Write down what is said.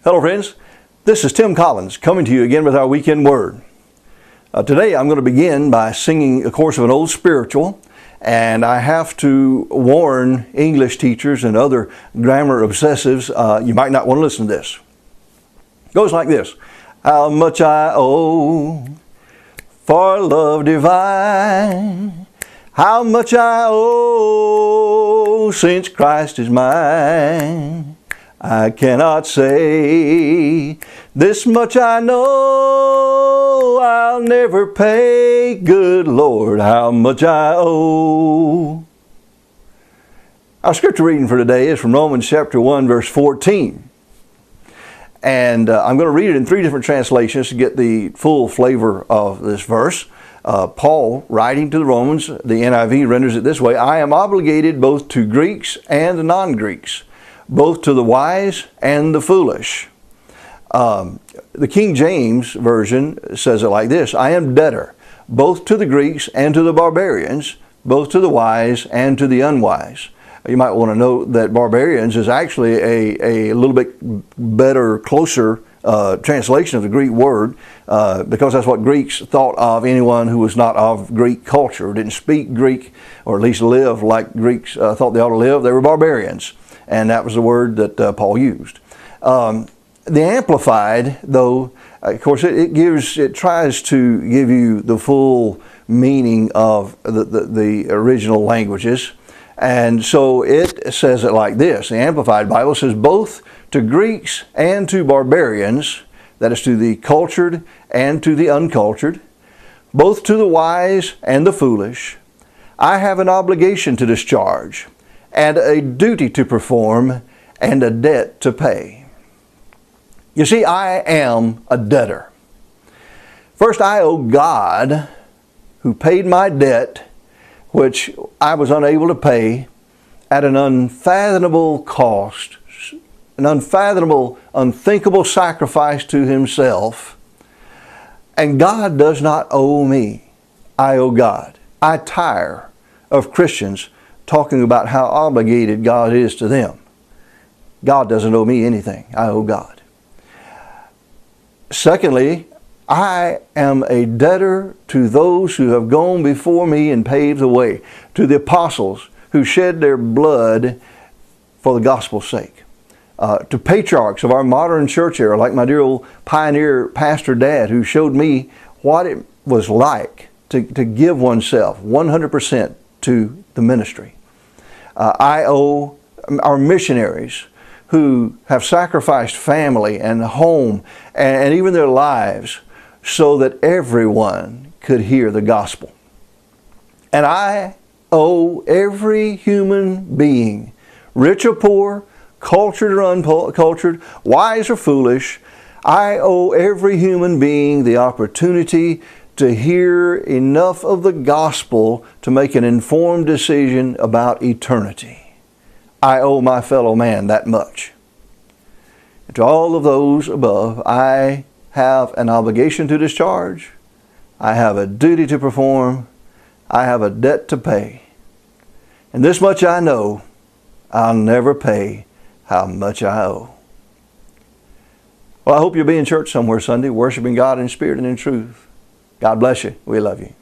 Hello friends, this is Tim Collins coming to you again with our weekend word. Today I'm going to begin by singing a chorus of an old spiritual, and I have to warn English teachers and other grammar obsessives, you might not want to listen to this. It goes like this. How much I owe for love divine, how much I owe since Christ is mine. I cannot say, this much I know, I'll never pay. Good Lord, how much I owe. Our scripture reading for today is from Romans chapter 1, verse 14. And I'm going to read it in three different translations to get the full flavor of this verse. Paul, writing to the Romans, the NIV renders it this way: I am obligated both to Greeks and non-Greeks, both to the wise and the foolish. The King James Version says it like this: I am debtor both to the Greeks and to the barbarians, both to the wise and to the unwise. You might want to note that barbarians is actually a little bit better, closer translation of the Greek word, because that's what Greeks thought of anyone who was not of Greek culture, didn't speak Greek, or at least live like Greeks thought they ought to live. They were barbarians. And that was the word that Paul used. The Amplified, though, of course, it tries to give you the full meaning of the original languages. And so it says it like this. The Amplified Bible says, both to Greeks and to barbarians, that is to the cultured and to the uncultured, both to the wise and the foolish, I have an obligation to discharge, and a duty to perform, and a debt to pay. You see, I am a debtor. First, I owe God, who paid my debt, which I was unable to pay, at an unfathomable cost, an unfathomable, unthinkable sacrifice to Himself. And God does not owe me. I owe God. I tire of Christians talking about how obligated God is to them. God doesn't owe me anything. I owe God. Secondly, I am a debtor to those who have gone before me and paved the way, to the apostles who shed their blood for the gospel's sake, to patriarchs of our modern church era, like my dear old pioneer pastor dad, who showed me what it was like to give oneself 100% to the ministry. I owe our missionaries who have sacrificed family and home and even their lives so that everyone could hear the gospel. And I owe every human being, rich or poor, cultured or uncultured, wise or foolish, I owe every human being the opportunity to hear enough of the gospel to make an informed decision about eternity. I owe my fellow man that much. And to all of those above, I have an obligation to discharge. I have a duty to perform. I have a debt to pay. And this much I know, I'll never pay how much I owe. Well, I hope you'll be in church somewhere Sunday, worshiping God in spirit and in truth. God bless you. We love you.